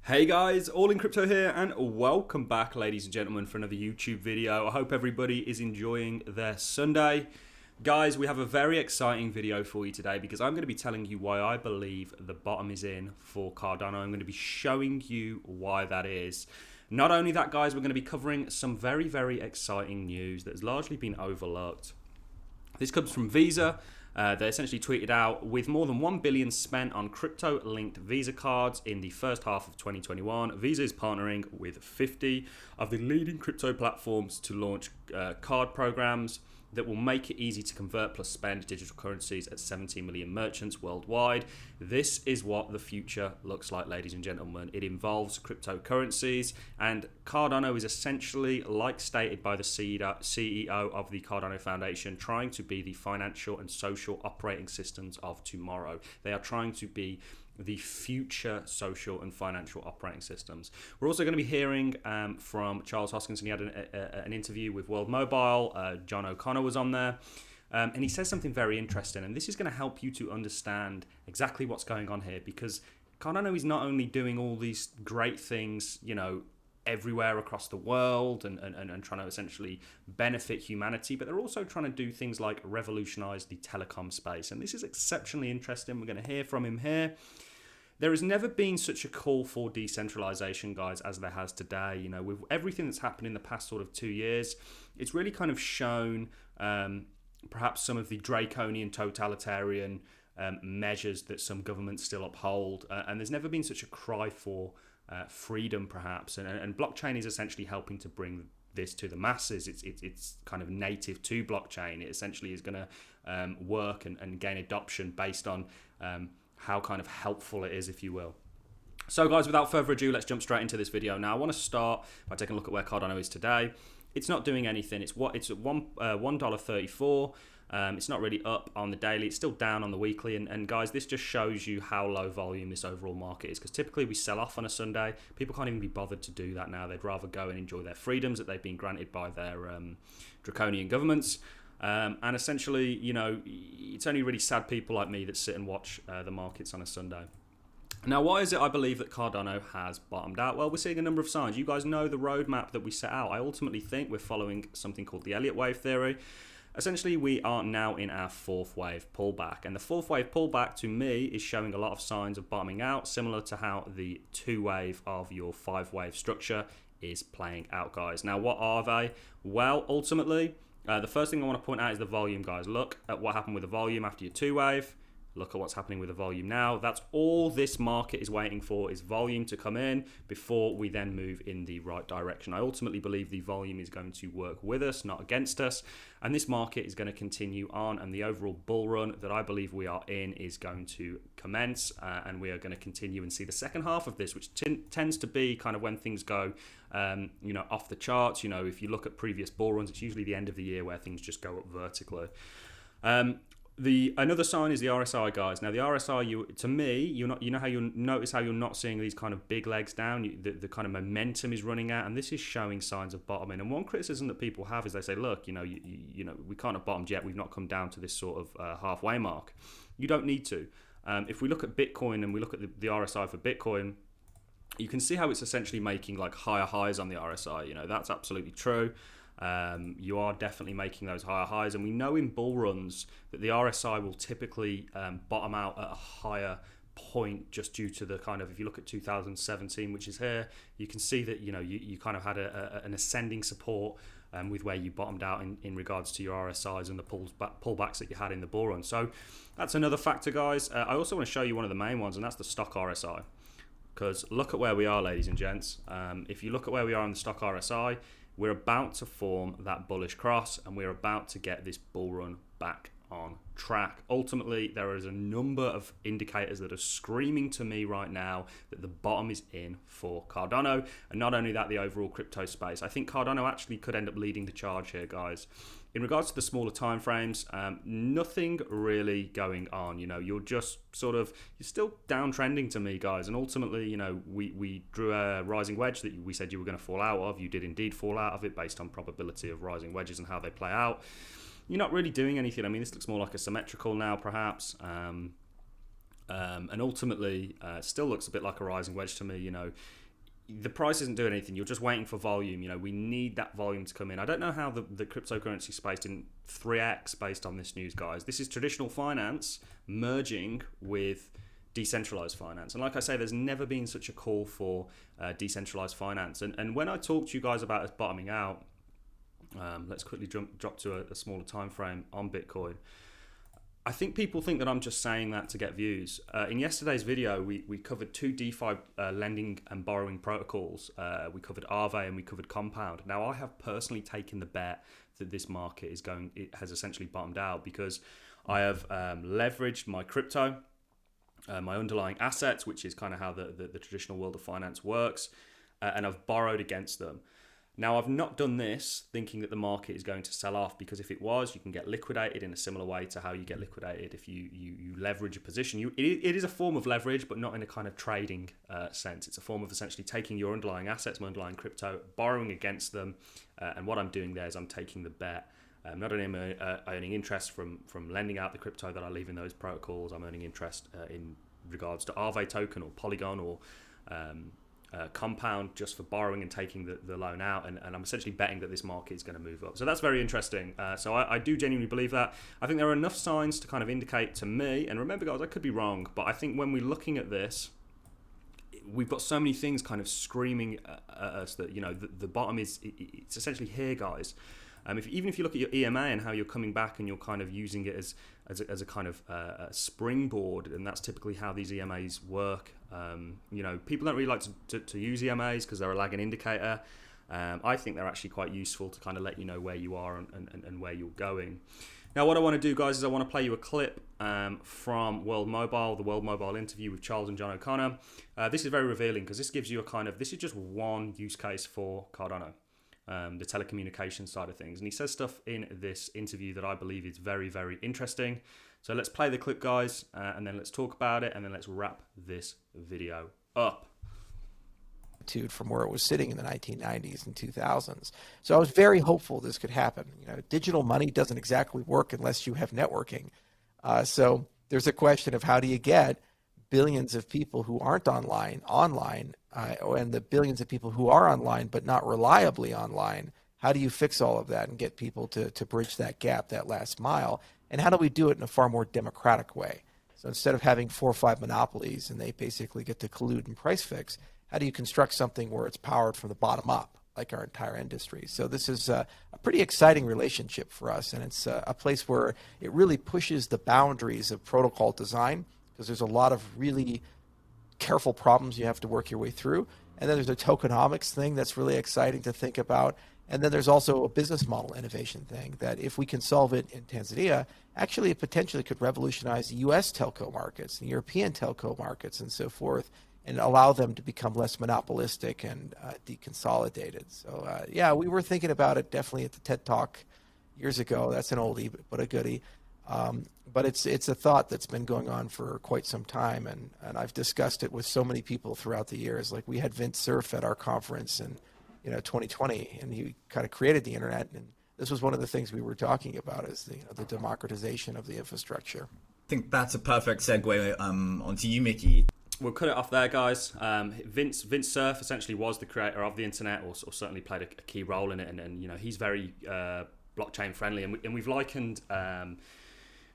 Hey guys, All in Crypto here, and welcome back, ladies and gentlemen, for another YouTube video. I hope everybody is enjoying their Sunday. Guys, we have a very exciting video for you today because I'm going to be telling you why I believe the bottom is in for Cardano. I'm going to be showing you why that is. Not only that, guys, we're going to be covering some very, very exciting news that has largely been overlooked. This comes from Visa. They essentially tweeted out, with more than 1 billion spent on crypto-linked Visa cards in the first half of 2021, Visa is partnering with 50 of the leading crypto platforms to launch card programs that will make it easy to convert plus spend digital currencies at 17 million merchants worldwide. This is what the future looks like, ladies and gentlemen. It involves cryptocurrencies, and Cardano is essentially, like stated by the CEO of the Cardano Foundation, trying to be the financial and social operating systems of tomorrow. They are trying to be the future social and financial operating systems. We're also going to be hearing from Charles Hoskinson. He had an interview with World Mobile. John O'Connor was on there. And he says something very interesting. And this is going to help you to understand exactly what's going on here, because Cardano is not only doing all these great things, you know, everywhere across the world and trying to essentially benefit humanity, but they're also trying to do things like revolutionize the telecom space. And this is exceptionally interesting. We're going to hear from him here. There has never been such a call for decentralization, guys, as there has today. You know, with everything that's happened in the past sort of 2 years, it's really kind of shown perhaps some of the draconian totalitarian measures that some governments still uphold. And there's never been such a cry for freedom, perhaps. And blockchain is essentially helping to bring this to the masses. It's kind of native to blockchain. It essentially is going to work and gain adoption based on how kind of helpful it is, if you will. So guys, without further ado, let's jump straight into this video. Now I want to start by taking a look at where Cardano is today. It's not doing anything. It's at $1.34. It's not really up on the daily. It's still down on the weekly. And guys, this just shows you how low volume this overall market is, because typically we sell off on a Sunday. People can't even be bothered to do that now. They'd rather go and enjoy their freedoms that they've been granted by their draconian governments. And essentially, you know, it's only really sad people like me that sit and watch the markets on a Sunday. Now, why is it I believe that Cardano has bottomed out? Well, we're seeing a number of signs. You guys know the roadmap that we set out. I ultimately think we're following something called the Elliott wave theory. Essentially, we are now in our fourth wave pullback. And the fourth wave pullback, to me, is showing a lot of signs of bottoming out, similar to how the two wave of your five wave structure is playing out, guys. Now, what are they? Well, ultimately, the first thing I want to point out is the volume, guys. Look at what happened with the volume after your two wave. Look at what's happening with the volume now. That's all this market is waiting for, is volume to come in before we then move in the right direction. I ultimately believe the volume is going to work with us, not against us. And this market is going to continue on. And the overall bull run that I believe we are in is going to commence. And we are going to continue and see the second half of this, which tends to be kind of when things go, you know, off the charts. You know, if you look at previous bull runs, it's usually the end of the year where things just go up vertically. Another sign is the RSI, guys. Now the RSI, to me, you know how you'll notice how you're not seeing these kind of big legs down. The kind of momentum is running out, and this is showing signs of bottoming. And one criticism that people have is they say, look, you know, we can't have bottomed yet. We've not come down to this sort of halfway mark. You don't need to. If we look at Bitcoin and we look at the RSI for Bitcoin, you can see how it's essentially making like higher highs on the RSI. You know, that's absolutely true. You are definitely making those higher highs, and we know in bull runs that the RSI will typically bottom out at a higher point, just due to the kind of, if you look at 2017, which is here, you can see that, you know, you kind of had an ascending support with where you bottomed out in regards to your RSIs and the pullbacks that you had in the bull run. So that's another factor, guys. I also want to show you one of the main ones, and that's the stock RSI. Because look at where we are, ladies and gents. If you look at where we are in the stock RSI, we're about to form that bullish cross, and we're about to get this bull run back on track. Ultimately, there is a number of indicators that are screaming to me right now that the bottom is in for Cardano. And not only that, the overall crypto space. I think Cardano actually could end up leading the charge here, guys. In regards to the smaller time frames, nothing really going on. You know, you're just sort of, you're still downtrending to me, guys. And ultimately, you know, we drew a rising wedge that we said you were going to fall out of. You did indeed fall out of it based on probability of rising wedges and how they play out. You're not really doing anything. I mean, this looks more like a symmetrical now, perhaps. And ultimately, still looks a bit like a rising wedge to me. You know, the price isn't doing anything. You're just waiting for volume. You know, we need that volume to come in. I don't know how the cryptocurrency space didn't 3x based on this news, guys. This is traditional finance merging with decentralized finance. And like I say, there's never been such a call for decentralized finance. And when I talk to you guys about us bottoming out, let's quickly drop to a smaller time frame on Bitcoin. I think people think that I'm just saying that to get views. In yesterday's video, we covered two DeFi lending and borrowing protocols. We covered Aave and we covered Compound. Now, I have personally taken the bet that this market it has essentially bottomed out, because I have leveraged my crypto, my underlying assets, which is kind of how the traditional world of finance works, and I've borrowed against them. Now, I've not done this thinking that the market is going to sell off, because if it was, you can get liquidated in a similar way to how you get liquidated if you leverage a position. It is a form of leverage, but not in a kind of trading sense. It's a form of essentially taking your underlying assets, my underlying crypto, borrowing against them. And what I'm doing there is I'm taking the bet. Not only am I earning interest from lending out the crypto that I leave in those protocols, I'm earning interest in regards to Aave token or Polygon or Compound, just for borrowing and taking the loan out, and I'm essentially betting that this market is going to move up. So that's very interesting. So I do genuinely believe that. I think there are enough signs to kind of indicate to me, and remember guys, I could be wrong, but I think when we're looking at this, we've got so many things kind of screaming at us that, you know, the bottom it's essentially here, guys. Even if you look at your EMA and how you're coming back and you're kind of using it as a kind of a springboard, and that's typically how these EMAs work. You know, people don't really like to use EMAs because they're a lagging indicator. I think they're actually quite useful to kind of let you know where you are and where you're going. Now, what I want to do, guys, is I want to play you a clip from World Mobile, the World Mobile interview with Charles and John O'Connor. This is very revealing, because this gives you this is just one use case for Cardano. The telecommunications side of things. And he says stuff in this interview that I believe is very, very interesting. So let's play the clip, guys, and then let's talk about it, and then let's wrap this video up. From where it was sitting in the 1990s and 2000s. So I was very hopeful this could happen. You know, digital money doesn't exactly work unless you have networking. So there's a question of how do you get billions of people who aren't online, and the billions of people who are online but not reliably online. How do you fix all of that and get people to bridge that gap, that last mile? And how do we do it in a far more democratic way? So instead of having 4 or 5 monopolies and they basically get to collude and price fix, how do you construct something where it's powered from the bottom up, like our entire industry? So this is a pretty exciting relationship for us, and it's a place where it really pushes the boundaries of protocol design, because there's a lot of really careful problems you have to work your way through. And then there's a tokenomics thing that's really exciting to think about. And then there's also a business model innovation thing that if we can solve it in Tanzania, actually it potentially could revolutionize the US telco markets, the European telco markets, and so forth, and allow them to become less monopolistic and deconsolidated. So yeah, we were thinking about it definitely at the TED Talk years ago. That's an oldie, but a goodie. But it's a thought that's been going on for quite some time, and I've discussed it with so many people throughout the years. Like we had Vince Cerf at our conference in 2020, and he kind of created the internet, and this was one of the things we were talking about is the democratization of the infrastructure. I think that's a perfect segue onto you, Mickey. We'll cut it off there, guys. Vince Cerf essentially was the creator of the internet, or certainly played a key role in it, and he's very blockchain friendly, and we've likened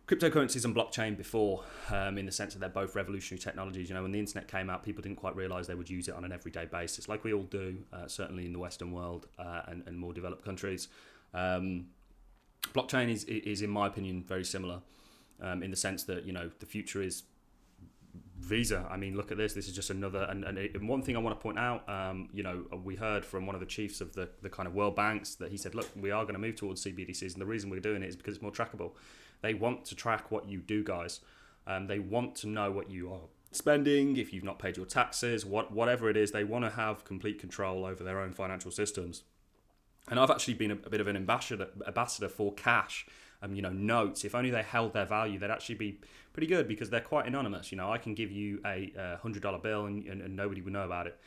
cryptocurrencies and blockchain before, in the sense that they're both revolutionary technologies. When the internet came out, people didn't quite realize they would use it on an everyday basis, like we all do, certainly in the Western world and more developed countries. Blockchain is, in my opinion, very similar, in the sense that the future is Visa. I mean, look at this. This is just another. And one thing I want to point out, we heard from one of the chiefs of the kind of world banks that he said, look, we are going to move towards CBDCs, and the reason we're doing it is because it's more trackable. They want to track what you do, guys. They want to know what you are spending, if you've not paid your taxes, whatever it is. They want to have complete control over their own financial systems. And I've actually been a bit of an ambassador for cash. Notes, if only they held their value, they'd actually be pretty good, because they're quite anonymous. I can give you a $100 bill and nobody would know about it.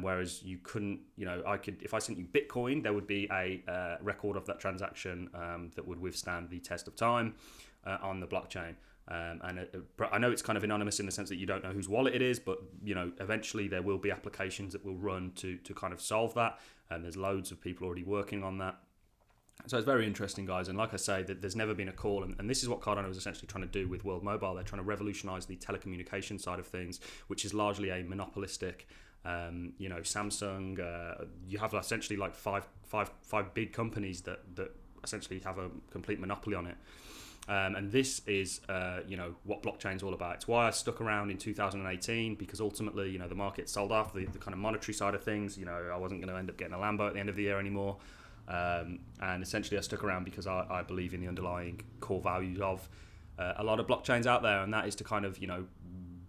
Whereas you couldn't, if I sent you Bitcoin, there would be a record of that transaction that would withstand the test of time on the blockchain. I know it's kind of anonymous in the sense that you don't know whose wallet it is, but eventually there will be applications that will run to kind of solve that, and there's loads of people already working on that. So it's very interesting, guys. And like I say, that there's never been a call, and this is what Cardano is essentially trying to do with World Mobile. They're trying to revolutionise the telecommunication side of things, which is largely a monopolistic. Samsung. You have essentially like five big companies that essentially have a complete monopoly on it. And this is, what blockchain's all about. It's why I stuck around in 2018, because ultimately, the market sold off the kind of monetary side of things. I wasn't going to end up getting a Lambo at the end of the year anymore. And essentially I stuck around because I believe in the underlying core values of a lot of blockchains out there, and that is to kind of,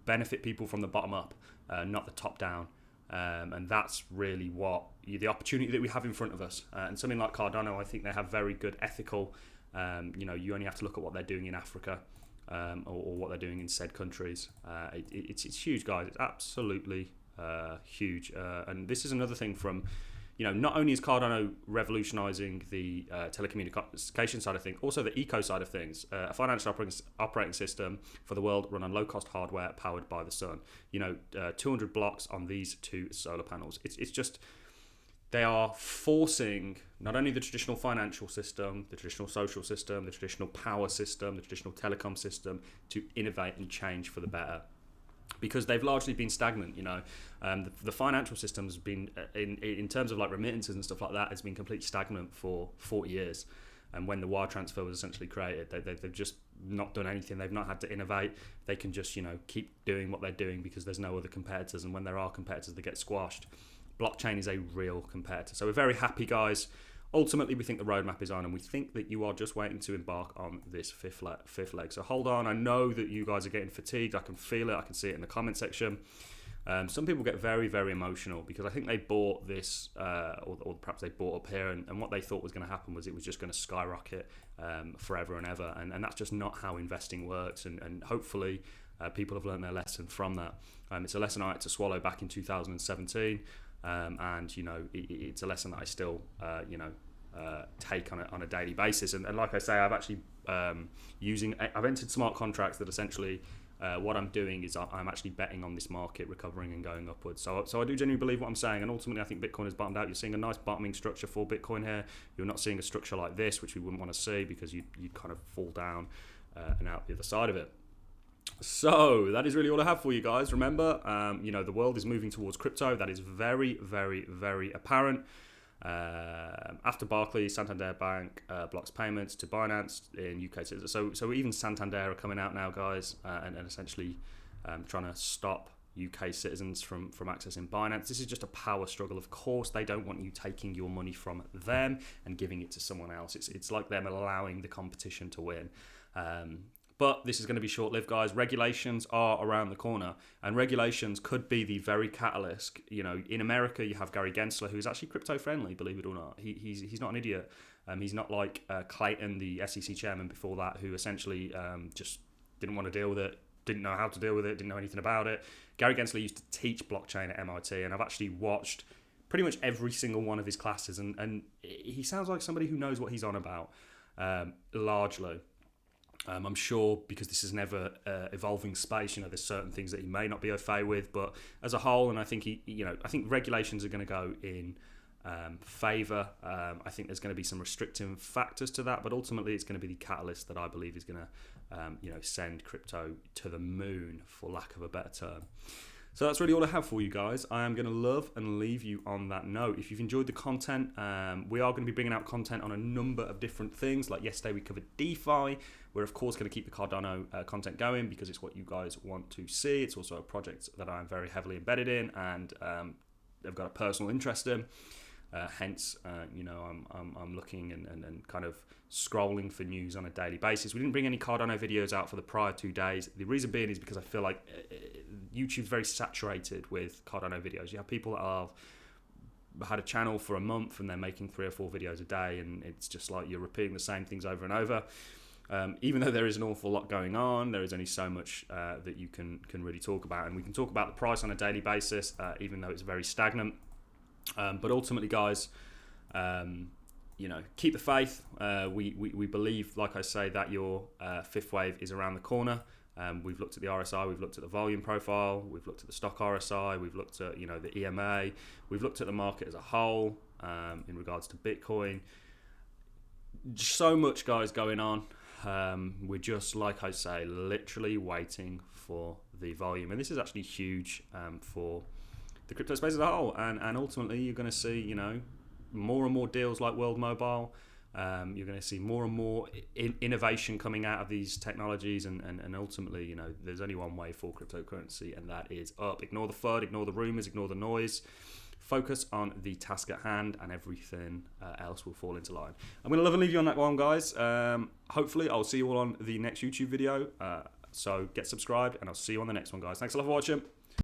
benefit people from the bottom up, not the top down. And that's really what the opportunity that we have in front of us. And something like Cardano, I think they have very good ethical. You only have to look at what they're doing in Africa, or what they're doing in said countries. It's huge, guys. It's absolutely huge. And this is another thing from, not only is Cardano revolutionising the telecommunication side of things, also the eco side of things, a financial operating system for the world run on low-cost hardware powered by the sun. 200 blocks on these 2 solar panels. It's just, they are forcing not only the traditional financial system, the traditional social system, the traditional power system, the traditional telecom system to innovate and change for the better. Because they've largely been stagnant, the financial system's been, in terms of like remittances and stuff like that, has been completely stagnant for 40 years. And when the wire transfer was essentially created, they've just not done anything. They've not had to innovate. They can just, keep doing what they're doing because there's no other competitors. And when there are competitors, they get squashed. Blockchain is a real competitor. So we're very happy, guys. Ultimately, we think the roadmap is on, and we think that you are just waiting to embark on this fifth leg. So hold on. I know that you guys are getting fatigued. I can feel it. I can see it in the comment section. Some people get very, very emotional because I think they bought this, or perhaps they bought up here, and what they thought was going to happen was it was just going to skyrocket forever and ever. And that's just not how investing works. And hopefully people have learned their lesson from that. It's a lesson I had to swallow back in 2017. And it's a lesson that I still take on a daily basis, and like I say, I've actually I've entered smart contracts that essentially what I'm doing is I'm actually betting on this market recovering and going upwards. So I do genuinely believe what I'm saying, and ultimately I think Bitcoin has bottomed out. You're seeing a nice bottoming structure for Bitcoin here. You're not seeing a structure like this, which we wouldn't want to see because you'd kind of fall down and out the other side of it. So that is really all I have for you guys. Remember, the world is moving towards crypto. That is very, very, very apparent. After Barclays, Santander Bank blocks payments to Binance in UK. So even Santander are coming out now, guys, and essentially trying to stop UK citizens from accessing Binance. This is just a power struggle. Of course, they don't want you taking your money from them and giving it to someone else. It's like them allowing the competition to win. But this is going to be short-lived, guys. Regulations are around the corner, and regulations could be the very catalyst. In America, you have Gary Gensler, who is actually crypto-friendly, believe it or not. He's not an idiot. He's not like Clayton, the SEC chairman before that, who essentially just didn't want to deal with it, didn't know how to deal with it, didn't know anything about it. Gary Gensler used to teach blockchain at MIT, and I've actually watched pretty much every single one of his classes, and he sounds like somebody who knows what he's on about, largely. I'm sure because this is an ever evolving space, there's certain things that he may not be au fait with, but as a whole, and I think I think regulations are going to go in favour. I think there's going to be some restrictive factors to that, but ultimately it's going to be the catalyst that I believe is going to send crypto to the moon, for lack of a better term. So that's really all I have for you guys. I am going to love and leave you on that note. If you've enjoyed the content, we are going to be bringing out content on a number of different things. Like yesterday we covered DeFi. We're of course going to keep the Cardano content going because it's what you guys want to see. It's also a project that I'm very heavily embedded in, and I've got a personal interest in. Hence, I'm looking and kind of scrolling for news on a daily basis. We didn't bring any Cardano videos out for the prior 2 days. The reason being is because I feel like YouTube's very saturated with Cardano videos. You have people that have had a channel for a month and they're making 3 or 4 videos a day, and it's just like you're repeating the same things over and over. Even though there is an awful lot going on, there is only so much that you can really talk about, and we can talk about the price on a daily basis, even though it's very stagnant. But ultimately, guys, you know, keep the faith. We believe, like I say, that your fifth wave is around the corner. We've looked at the RSI, we've looked at the volume profile, we've looked at the stock RSI, we've looked at, you know, the EMA, we've looked at the market as a whole in regards to Bitcoin. So much, guys, going on. We're just, like I say, literally waiting for the volume, and this is actually huge for the crypto space as a whole. And ultimately, you're going to see, you know, more and more deals like World Mobile. You're going to see more and more innovation coming out of these technologies, and ultimately, you know, there's only one way for cryptocurrency, and that is up. Ignore the FUD, ignore the rumors, ignore the noise. Focus on the task at hand, and everything else will fall into line. I'm going to love and leave you on that one, guys. Hopefully, I'll see you all on the next YouTube video. So get subscribed, and I'll see you on the next one, guys. Thanks a lot for watching.